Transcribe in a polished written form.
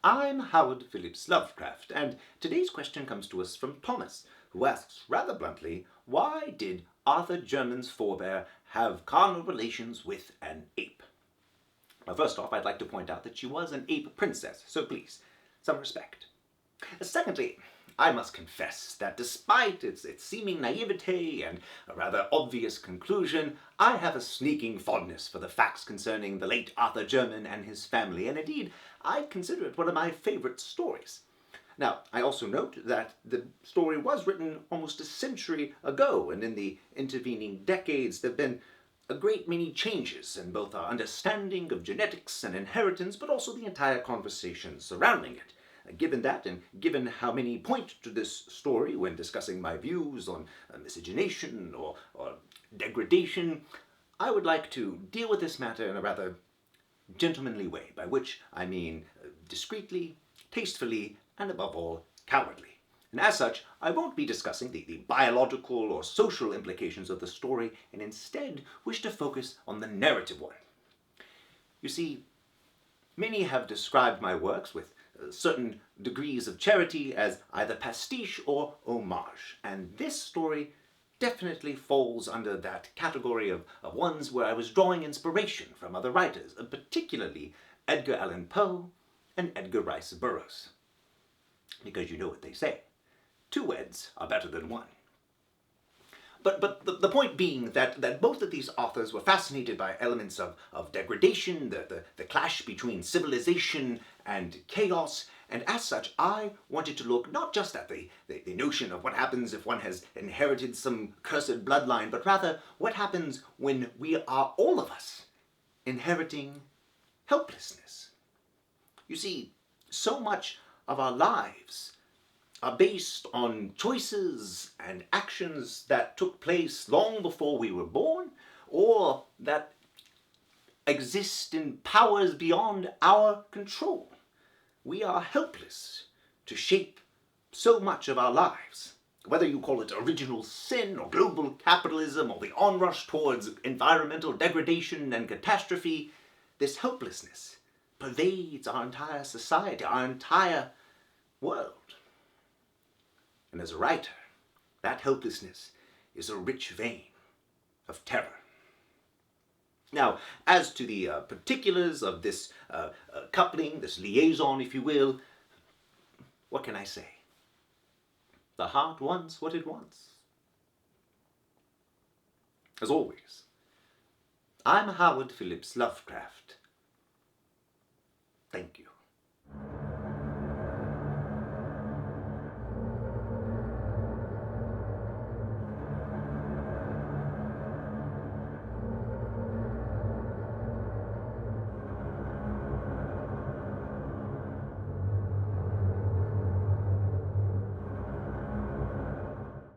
I'm Howard Phillips Lovecraft, and today's question comes to us from Thomas, who asks rather bluntly, why did Arthur Jermyn's forebear have carnal relations with an ape? Well, first off, I'd like to point out that she was an ape princess, so please, some respect. Secondly, I must confess that despite its seeming naivete and a rather obvious conclusion, I have a sneaking fondness for the facts concerning the late Arthur Jermyn and his family, and indeed, I consider it one of my favorite stories. Now, I also note that the story was written almost a century ago, and in the intervening decades there have been a great many changes in both our understanding of genetics and inheritance, but also the entire conversation surrounding it. Given that, and given how many point to this story when discussing my views on miscegenation or degradation, I would like to deal with this matter in a rather gentlemanly way, by which I mean discreetly, tastefully, and above all, cowardly. And as such, I won't be discussing the biological or social implications of the story, and instead wish to focus on the narrative one. You see, many have described my works with certain degrees of charity as either pastiche or homage, and this story definitely falls under that category of ones where I was drawing inspiration from other writers, particularly Edgar Allan Poe and Edgar Rice Burroughs. Because you know what they say, two Eds are better than one. But the point being that both of these authors were fascinated by elements of degradation, the clash between civilization and chaos, and as such I wanted to look not just at the notion of what happens if one has inherited some cursed bloodline, but rather what happens when we are, all of us, inheriting helplessness. You see, so much of our lives are based on choices and actions that took place long before we were born, or that exist in powers beyond our control. We are helpless to shape so much of our lives. Whether you call it original sin, or global capitalism, or the onrush towards environmental degradation and catastrophe, this helplessness pervades our entire society, our entire world. And as a writer, that helplessness is a rich vein of terror. Now, as to the particulars of this coupling, this liaison, if you will, what can I say? The heart wants what it wants. As always, I'm Howard Phillips Lovecraft. Thank you.